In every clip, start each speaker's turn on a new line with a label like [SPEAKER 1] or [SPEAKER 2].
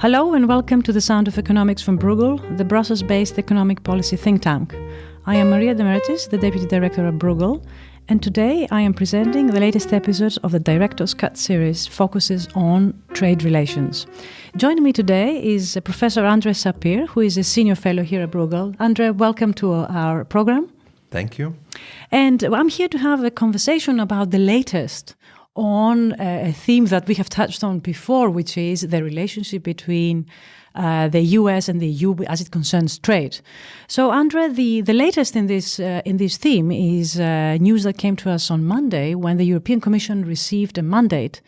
[SPEAKER 1] Hello and welcome to the Sound of Economics from Bruegel, the Brussels-based economic policy think tank. I am Maria Demertzis, the Deputy Director of Bruegel, and today I am presenting the latest episode of the Director's Cut series focuses on trade relations. Joining me today is Professor André Sapir, who is a Senior Fellow here at Bruegel. André, welcome to our program.
[SPEAKER 2] Thank you.
[SPEAKER 1] And I'm here to have a conversation about the latest on a theme that we have touched on before, which is the relationship between the US and the EU as it concerns trade. So, André, the latest in this theme is news that came to us on Monday when the European Commission received a mandate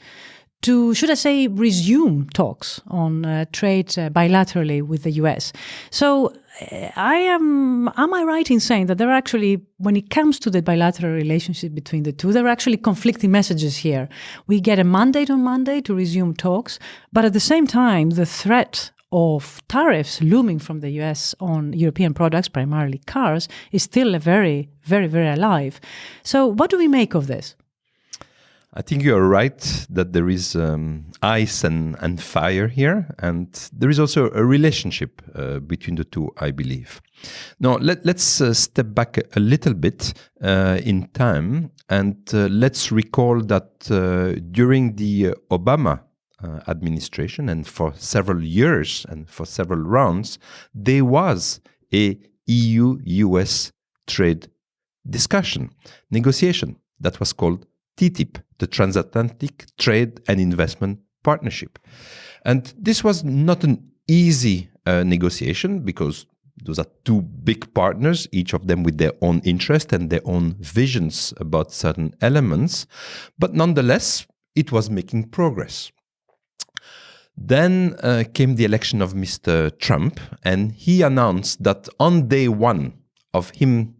[SPEAKER 1] to, should I say, resume talks on trade bilaterally with the US. So, am I right in saying that there are actually, when it comes to the bilateral relationship between the two, there are actually conflicting messages here? We get a mandate on Monday to resume talks, but at the same time, the threat of tariffs looming from the US on European products, primarily cars, is still very, very alive. So what do we make of this?
[SPEAKER 2] I think you're right that there is ice and fire here, and there is also a relationship between the two, I believe. Now, let's step back a little bit in time, and let's recall that during the Obama administration, and for several years and for several rounds, there was a EU-US trade negotiation that was called TTIP, the Transatlantic Trade and Investment Partnership. And this was not an easy negotiation because those are two big partners, each of them with their own interest and their own visions about certain elements. But nonetheless, it was making progress. Then came the election of Mr. Trump, and he announced that on day one of him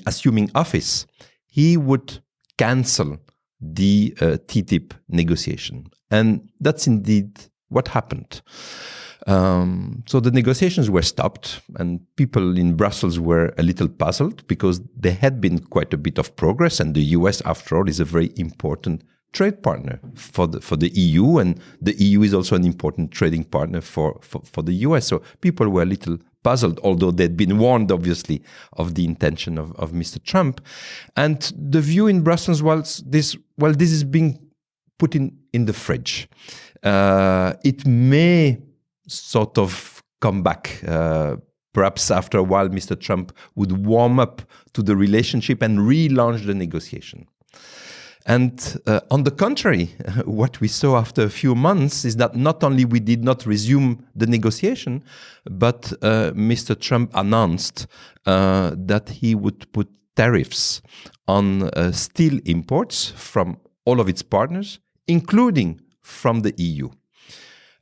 [SPEAKER 2] assuming office, he would cancel the TTIP negotiation. And that's indeed what happened. So the negotiations were stopped, and people in Brussels were a little puzzled because there had been quite a bit of progress, and the US, after all, is a very important trade partner for the EU, and the EU is also an important trading partner for the US. So people were a little puzzled, although they'd been warned, obviously, of the intention of Mr. Trump. And the view in Brussels was this is being put in the fridge. It may sort of come back. Perhaps after a while, Mr. Trump would warm up to the relationship and relaunch the negotiation. And on the contrary, what we saw after a few months is that not only we did not resume the negotiation, but Mr. Trump announced that he would put tariffs on steel imports from all of its partners, including from the EU.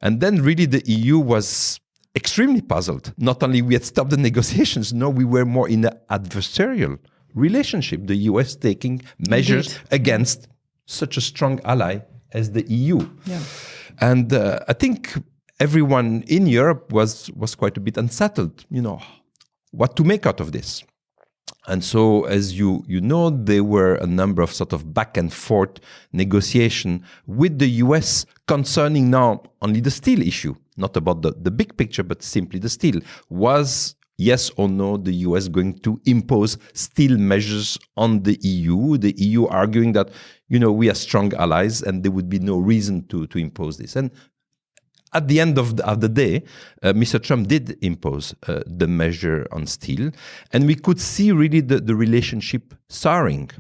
[SPEAKER 2] And then really the EU was extremely puzzled. Not only we had stopped the negotiations, no, we were more in an adversarial relationship, the US taking measures against such a strong ally as the EU. Yeah. And I think everyone in Europe was quite a bit unsettled, what to make out of this. And so, as you know, there were a number of sort of back and forth negotiation with the US concerning now only the steel issue, not about the big picture, but simply the steel. Was yes or no, the US going to impose steel measures on the EU arguing that, we are strong allies and there would be no reason to impose this. And at the end of the day, Mr. Trump did impose the measure on steel, and we could see really the relationship souring.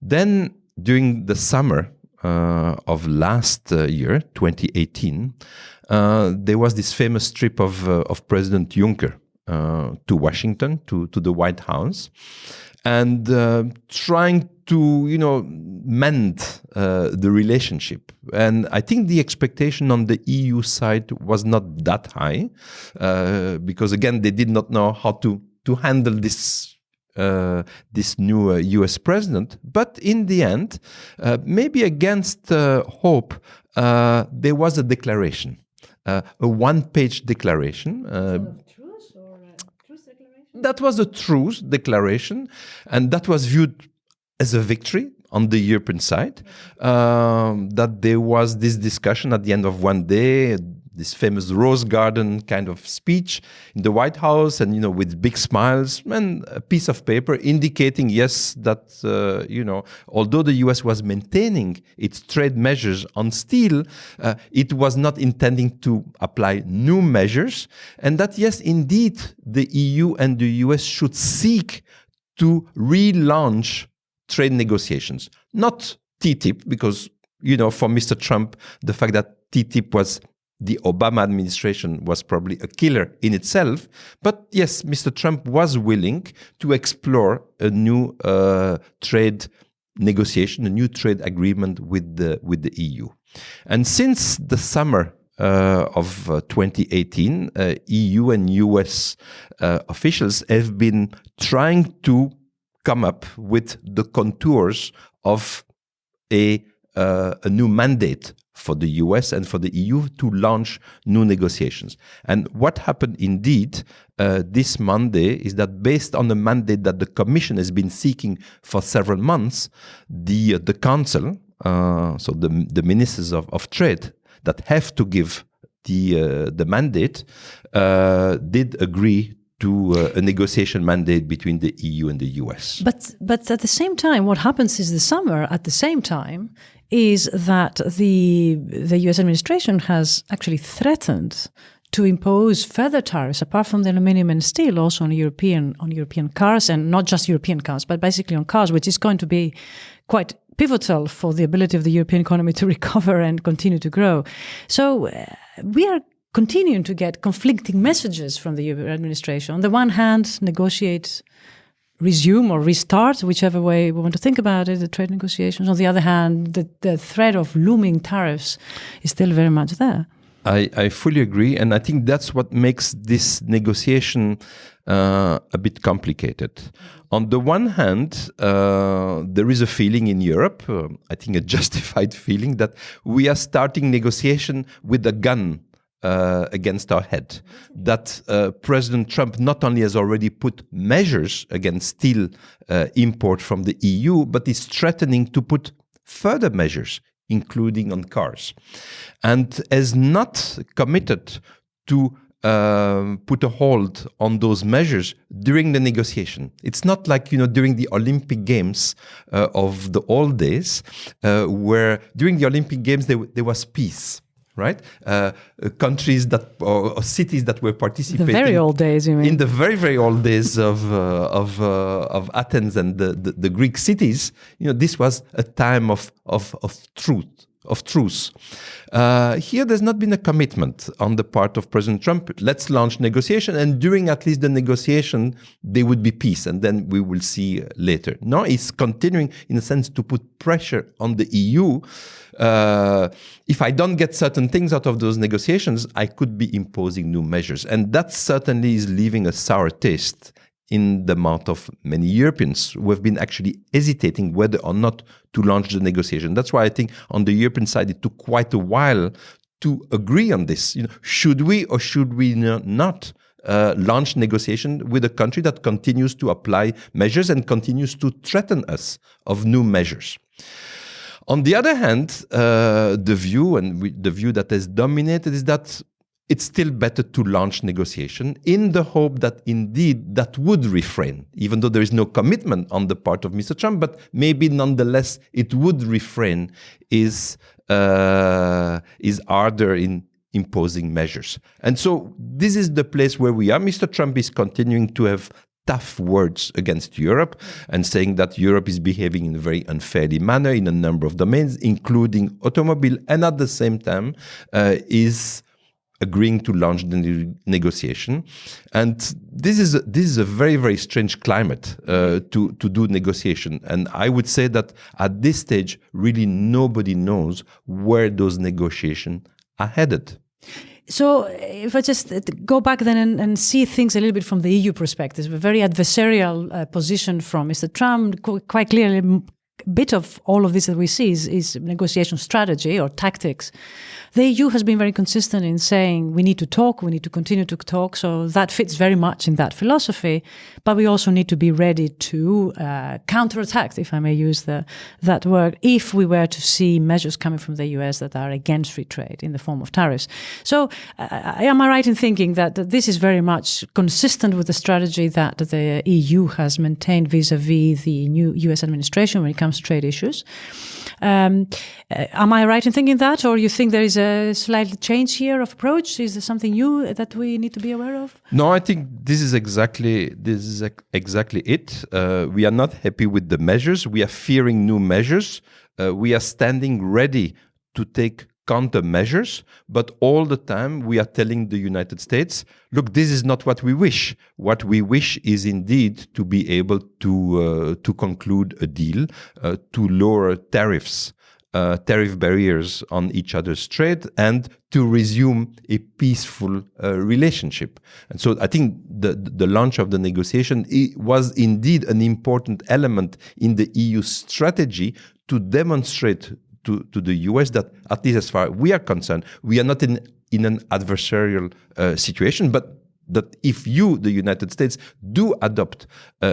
[SPEAKER 2] Then, during the summer of last year, 2018, there was this famous trip of President Juncker to Washington, to the White House, and trying to, mend the relationship. And I think the expectation on the EU side was not that high, because again, they did not know how to handle this new US president. But in the end, maybe against hope, there was a declaration, a one-page declaration. That was a truce declaration, and that was viewed as a victory on the European side, that there was this discussion at the end of one day. this famous rose garden kind of speech in the White House, and with big smiles and a piece of paper indicating yes that although the US was maintaining its trade measures on steel, it was not intending to apply new measures, and that yes indeed the EU and the US should seek to relaunch trade negotiations, not TTIP, because for Mr. Trump, the fact that TTIP was the Obama administration was probably a killer in itself. But yes, Mr. Trump was willing to explore a new trade negotiation, a new trade agreement with the EU. And since the summer of 2018, EU and US officials have been trying to come up with the contours of a new mandate for the US and for the EU to launch new negotiations. And what happened indeed this Monday is that based on the mandate that the Commission has been seeking for several months, the Council, so the ministers of trade that have to give the mandate, did agree to a negotiation mandate between the EU and the US.
[SPEAKER 1] But at the same time, what happens is the summer, at the same time, is that the US administration has actually threatened to impose further tariffs, apart from the aluminium and steel, also on European cars, and not just European cars, but basically on cars, which is going to be quite pivotal for the ability of the European economy to recover and continue to grow. So we are continuing to get conflicting messages from the EU administration. On the one hand, resume or restart, whichever way we want to think about it, the trade negotiations. On the other hand, the threat of looming tariffs is still very much there.
[SPEAKER 2] I fully agree, and I think that's what makes this negotiation a bit complicated. On the one hand, there is a feeling in Europe, I think a justified feeling, that we are starting negotiation with a gun against our head. That President Trump not only has already put measures against steel import from the EU, but is threatening to put further measures, including on cars, and has not committed to put a hold on those measures during the negotiation. It's not like, during the Olympic Games of the old days, where during the Olympic Games there was peace. Right, countries or cities that were participating.
[SPEAKER 1] The very old days, you mean?
[SPEAKER 2] In the very, very old days of Athens and the Greek cities, this was a time of truce. Here, there's not been a commitment on the part of President Trump. Let's launch negotiation, and during at least the negotiation, there would be peace, and then we will see later. No, he's continuing, in a sense, to put pressure on the EU. If I don't get certain things out of those negotiations, I could be imposing new measures. And that certainly is leaving a sour taste in the mouth of many Europeans who have been actually hesitating whether or not to launch the negotiation. That's why I think on the European side, it took quite a while to agree on this. Should we or should we not launch negotiation with a country that continues to apply measures and continues to threaten us of new measures? On the other hand, the view that has dominated is that it's still better to launch negotiation in the hope that indeed that would refrain, even though there is no commitment on the part of Mr. Trump, but maybe nonetheless it would refrain is harder in imposing measures. And so this is the place where we are. Mr. Trump is continuing to have tough words against Europe and saying that Europe is behaving in a very unfairly manner in a number of domains, including automobile, and at the same time is agreeing to launch the negotiation. And this is a very, very strange climate to do negotiation. And I would say that at this stage, really nobody knows where those negotiations are headed.
[SPEAKER 1] So if I just go back then and see things a little bit from the EU perspective, a very adversarial position from Mr. Trump, quite clearly bit of all of this that we see is negotiation strategy or tactics. The EU has been very consistent in saying we need to talk, we need to continue to talk. So that fits very much in that philosophy. But we also need to be ready to counterattack, if I may use that word, if we were to see measures coming from the US that are against free trade in the form of tariffs. So am I right in thinking that this is very much consistent with the strategy that the EU has maintained vis-à-vis the new US administration when it comes to trade issues? Am I right in thinking that, or you think there is a slight change here of approach? Is there something new that we need to be aware of?
[SPEAKER 2] No, I think this is exactly it. We are not happy with the measures. We are fearing new measures. We are standing ready to take countermeasures, but all the time we are telling the United States, look, this is not what we wish. What we wish is indeed to be able to conclude a deal, to lower tariffs, tariff barriers on each other's trade, and to resume a peaceful relationship. And so I think the launch of the negotiation was indeed an important element in the EU strategy to demonstrate to the US that, at least as far as we are concerned, we are not in an adversarial situation, but that if you, the United States, do adopt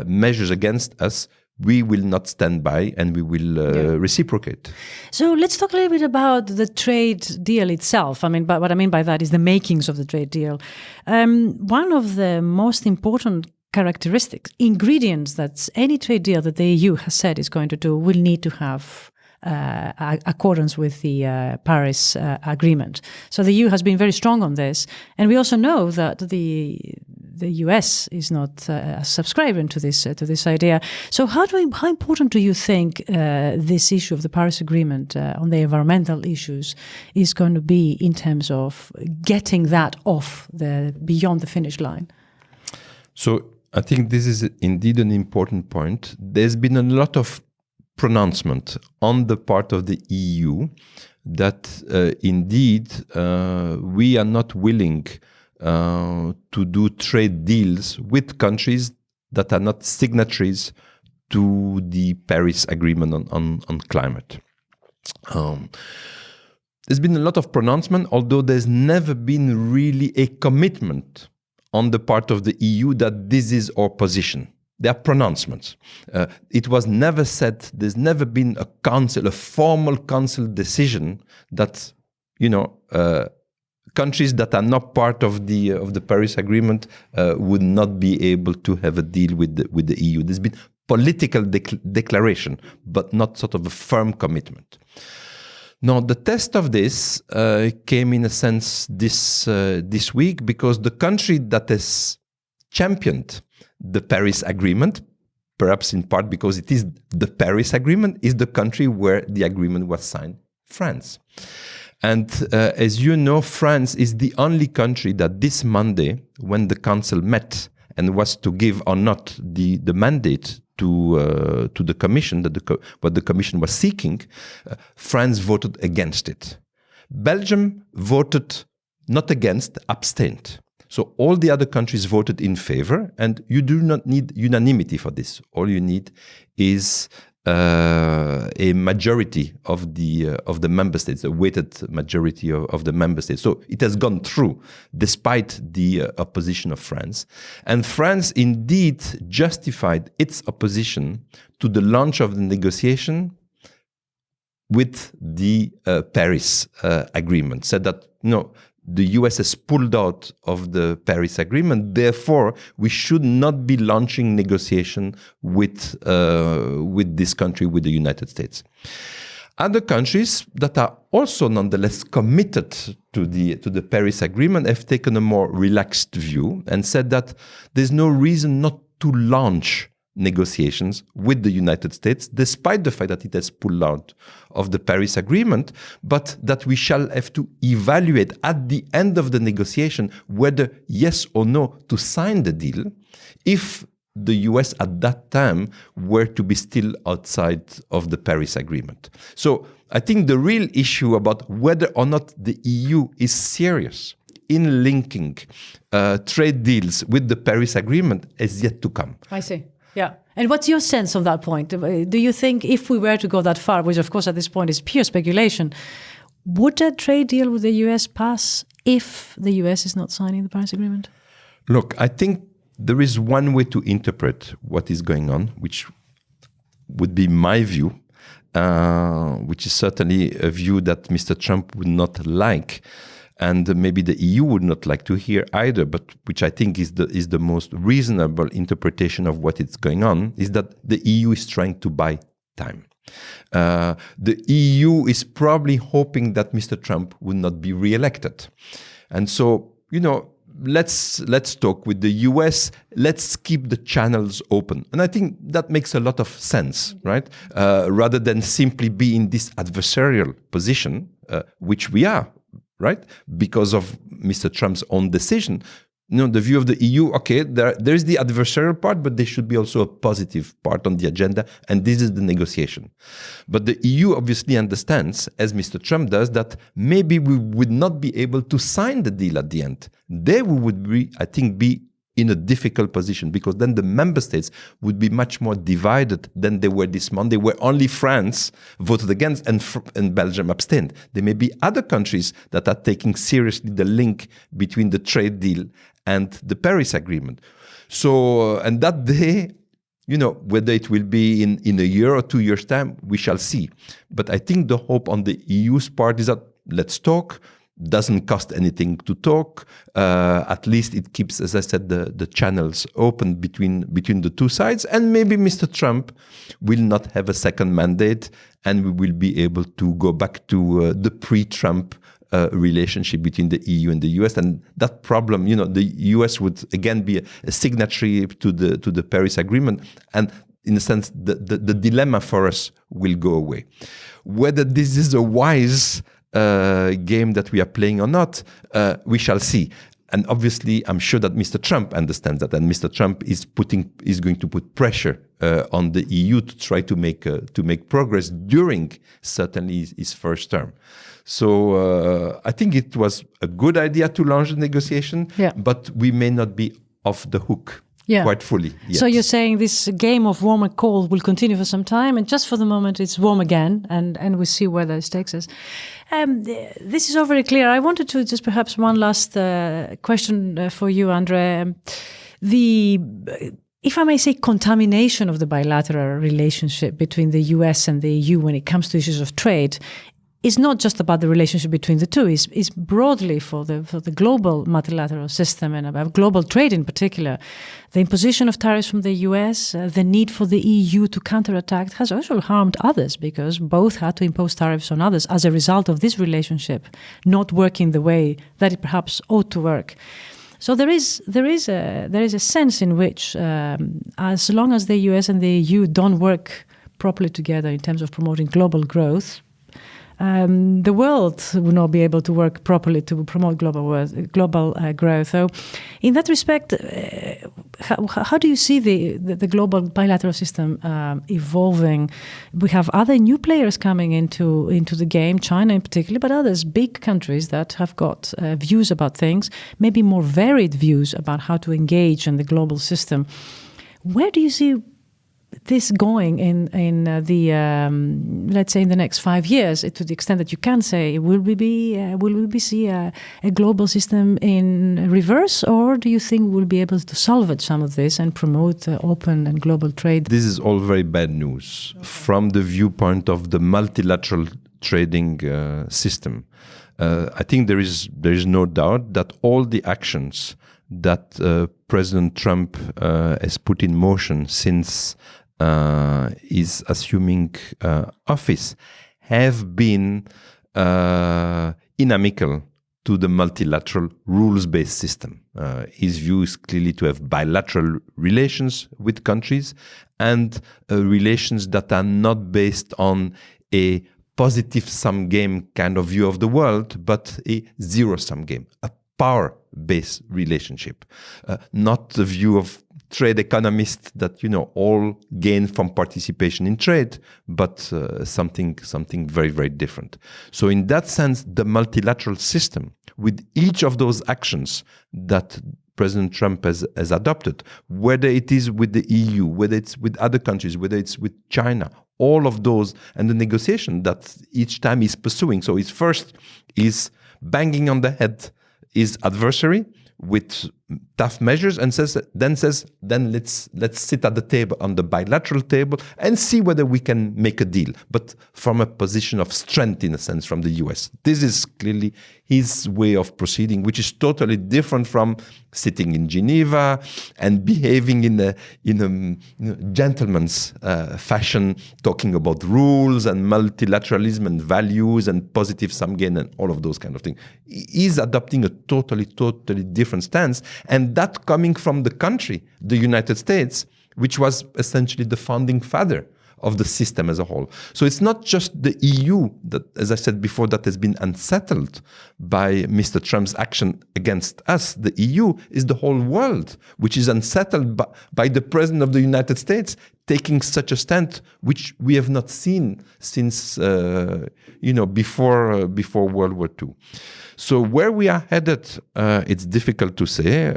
[SPEAKER 2] measures against us, we will not stand by and we will reciprocate.
[SPEAKER 1] So let's talk a little bit about the trade deal itself. I mean, but what I mean by that is the makings of the trade deal. One of the most important characteristics, ingredients that any trade deal that the EU has said is going to do will need to have accordance with the Paris Agreement. So the EU has been very strong on this, and we also know that the US is not subscribing to this idea. So how important do you think this issue of the Paris Agreement on the environmental issues is going to be in terms of getting that off beyond the finish line?
[SPEAKER 2] So I think this is indeed an important point. There's been a lot of pronouncement on the part of the EU that indeed we are not willing to do trade deals with countries that are not signatories to the Paris Agreement on climate. There's been a lot of pronouncement, although there's never been really a commitment on the part of the EU that this is our position. There are pronouncements. It was never said, there's never been a formal council decision that, countries that are not part of the Paris Agreement would not be able to have a deal with the EU. There's been political declaration, but not sort of a firm commitment. Now, the test of this came in a sense this week, because the country that has championed the Paris Agreement, perhaps in part because it is the Paris Agreement, is the country where the agreement was signed, France. And as you know, France is the only country that this Monday, when the Council met and was to give or not the mandate to the Commission, what the Commission was seeking, France voted against it. Belgium voted not against, abstained. So all the other countries voted in favor, and you do not need unanimity for this. All you need is a majority of the member states, a weighted majority of the member states. So it has gone through, despite the opposition of France. And France indeed justified its opposition to the launch of the negotiation with the Paris Agreement. Said that, the US has pulled out of the Paris Agreement. Therefore, we should not be launching negotiation with this country, with the United States. Other countries that are also nonetheless committed to the Paris Agreement have taken a more relaxed view and said that there's no reason not to launch negotiations with the United States, despite the fact that it has pulled out of the Paris Agreement, but that we shall have to evaluate at the end of the negotiation whether yes or no to sign the deal, if the US at that time were to be still outside of the Paris Agreement. So I think the real issue about whether or not the EU is serious in linking trade deals with the Paris Agreement is yet to come.
[SPEAKER 1] I see. Yeah. And what's your sense on that point? Do you think if we were to go that far, which of course at this point is pure speculation, would a trade deal with the US pass if the US is not signing the Paris Agreement?
[SPEAKER 2] Look, I think there is one way to interpret what is going on, which would be my view, which is certainly a view that Mr. Trump would not like, and maybe the EU would not like to hear either, but which I think is the most reasonable interpretation of what is going on, is that the EU is trying to buy time. The EU is probably hoping that Mr. Trump will not be re-elected. And so, let's talk with the US, let's keep the channels open. And I think that makes a lot of sense, right? Rather than simply be in this adversarial position, which we are, right? Because of Mr. Trump's own decision. The view of the EU, okay, there is the adversarial part, but there should be also a positive part on the agenda, and this is the negotiation. But the EU obviously understands, as Mr. Trump does, that maybe we would not be able to sign the deal at the end. There we would be, I think, in a difficult position, because then the member states would be much more divided than they were this Monday, where only France voted against and Belgium abstained. There may be other countries that are taking seriously the link between the trade deal and the Paris Agreement. So, and that day, whether it will be in a year or 2 years' time, we shall see. But I think the hope on the EU's part is that let's talk. Doesn't cost anything to talk. At least it keeps, as I said, the channels open between the two sides. And maybe Mr. Trump will not have a second mandate, and we will be able to go back to the pre-Trump relationship between the EU and the US. And that problem, the US would again be a signatory to the Paris Agreement. And in a sense, the dilemma for us will go away. Whether this is a wise game that we are playing or not, we shall see. And obviously, I'm sure that Mr. Trump understands that, and Mr. Trump is going to put pressure on the EU to try to make progress during certainly his first term. So I think it was a good idea to launch the negotiation, but we may not be off the hook quite fully yet.
[SPEAKER 1] So you're saying this game of warm and cold will continue for some time, and just for the moment it's warm again, and we'll see where this takes us. This is all very clear. I wanted to just perhaps one last question for you, André. If I may say, contamination of the bilateral relationship between the US and the EU when it comes to issues of trade is not just about the relationship between the two. It's broadly for the global multilateral system and about global trade in particular. The imposition of tariffs from the US, the need for the EU to counterattack has also harmed others, because both had to impose tariffs on others as a result of this relationship not working the way that it perhaps ought to work. So there is a sense in which as long as the US and the EU don't work properly together in terms of promoting global growth, the world will not be able to work properly to promote global growth. So, in that respect, how do you see the global bilateral system evolving? We have other new players coming into the game, China in particular, but others, big countries that have got views about things, maybe more varied views about how to engage in the global system. Where do you see this going in let's say in the next 5 years, to the extent that you can say, will we see a global system in reverse, or do you think we'll be able to salvage some of this and promote open and global trade?
[SPEAKER 2] This is all very bad news from the viewpoint of the multilateral trading system. I think there is no doubt that all the actions that President Trump has put in motion since is assuming office have been inimical to the multilateral rules-based system. His view is clearly to have bilateral relations with countries, and relations that are not based on a positive-sum game kind of view of the world, but a zero-sum game, a power-based relationship, not the view of trade economists that all gain from participation in trade, but something very, very different. So in that sense, the multilateral system, with each of those actions that President Trump has adopted, whether it is with the EU, whether it's with other countries, whether it's with China, all of those, and the negotiation that each time he's pursuing. So his first is banging on the head his adversary with tough measures, and then let's sit at the table, on the bilateral table, and see whether we can make a deal, but from a position of strength, in a sense, from the US. This is clearly his way of proceeding, which is totally different from sitting in Geneva and behaving in a gentleman's fashion, talking about rules and multilateralism and values and positive sum gain and all of those kind of things. He's adopting a totally different stance. And that coming from the country, the United States, which was essentially the founding father of the system as a whole. So it's not just the EU that, as I said before, that has been unsettled by Mr. Trump's action against us. The EU is the whole world, which is unsettled by the President of the United States taking such a stand, which we have not seen since, before World War II. So where we are headed, it's difficult to say.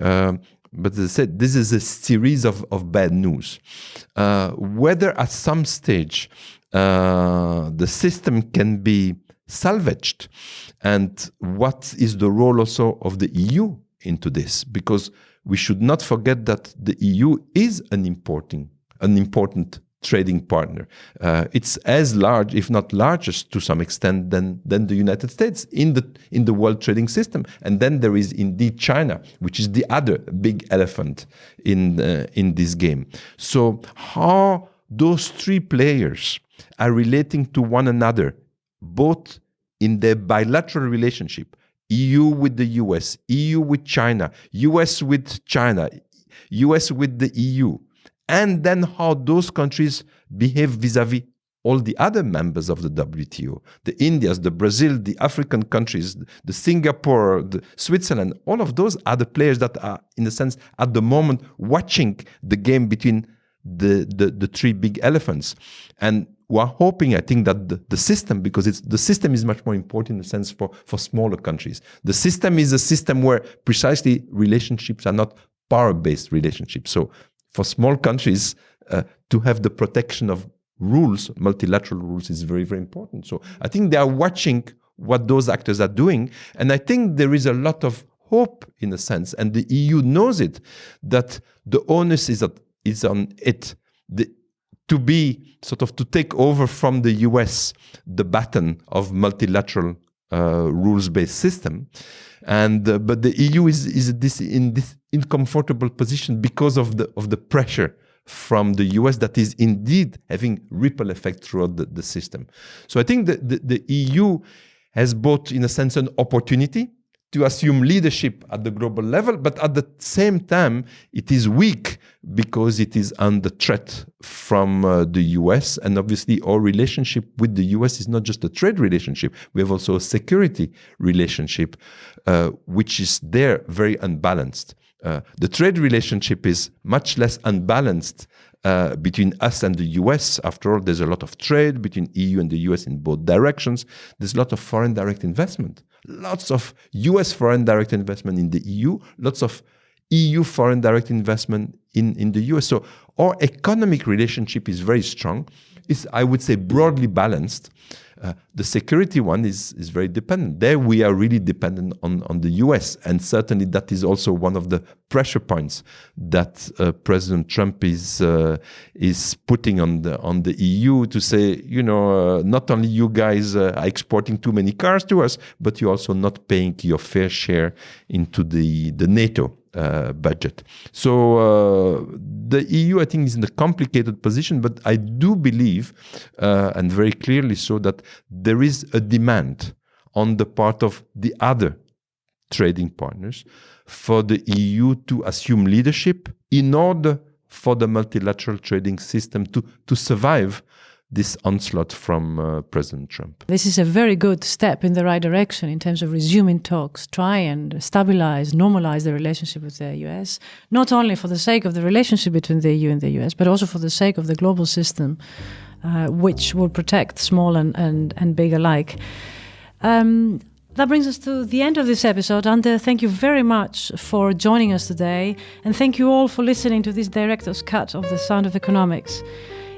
[SPEAKER 2] But as I said, this is a series of bad news. Whether at some stage the system can be salvaged, and what is the role also of the EU into this? Because we should not forget that the EU is an important trading partner. It's as large, if not largest to some extent, than the United States in the world trading system. And then there is indeed China, which is the other big elephant in this game. So how those three players are relating to one another, both in their bilateral relationship, EU with the US, EU with China, US with China, US with the EU, and then how those countries behave vis-à-vis all the other members of the WTO, the Indias, the Brazil, the African countries, the Singapore, the Switzerland, all of those are the players that are, in a sense, at the moment watching the game between the three big elephants. And we're hoping, I think, that the system, because the system is much more important in a sense for smaller countries. The system is a system where precisely relationships are not power-based relationships. So for small countries, to have the protection of rules, multilateral rules, is very, very important. So I think they are watching what those actors are doing. And I think there is a lot of hope, in a sense, and the EU knows it, that the onus is on it, to take over from the US the baton of multilateral rules-based system. And but the EU is in this uncomfortable position because of the pressure from the US that is indeed having ripple effect throughout the system. So I think that the EU has both, in a sense, an opportunity to assume leadership at the global level, but at the same time, it is weak because it is under threat from the US. And obviously, our relationship with the US is not just a trade relationship. We have also a security relationship, which is there very unbalanced. The trade relationship is much less unbalanced between us and the US. After all, there's a lot of trade between EU and the US in both directions. There's a lot of foreign direct investment. Lots of US foreign direct investment in the EU, lots of EU foreign direct investment in the US. So our economic relationship is very strong. It's, I would say, broadly balanced. The security one is very dependent. There we are really dependent on the US. And certainly that is also one of the pressure points that President Trump is putting on the EU to say, not only you guys are exporting too many cars to us, but you're also not paying your fair share into the NATO budget. So the EU, I think, is in a complicated position, but I do believe, and very clearly so, that there is a demand on the part of the other trading partners for the EU to assume leadership in order for the multilateral trading system to survive this onslaught from President Trump.
[SPEAKER 1] This is a very good step in the right direction in terms of resuming talks, try and stabilize, normalize the relationship with the US, not only for the sake of the relationship between the EU and the US, but also for the sake of the global system, which will protect small and big alike. That brings us to the end of this episode. André, thank you very much for joining us today. And thank you all for listening to this director's cut of The Sound of Economics.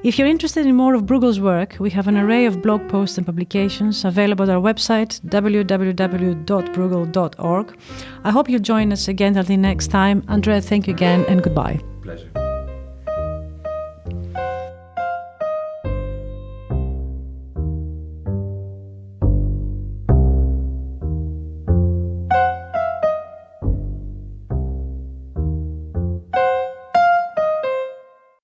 [SPEAKER 1] If you're interested in more of Bruegel's work, we have an array of blog posts and publications available at our website, www.bruegel.org. I hope you'll join us again until the next time. André, thank you again and goodbye.
[SPEAKER 2] Pleasure.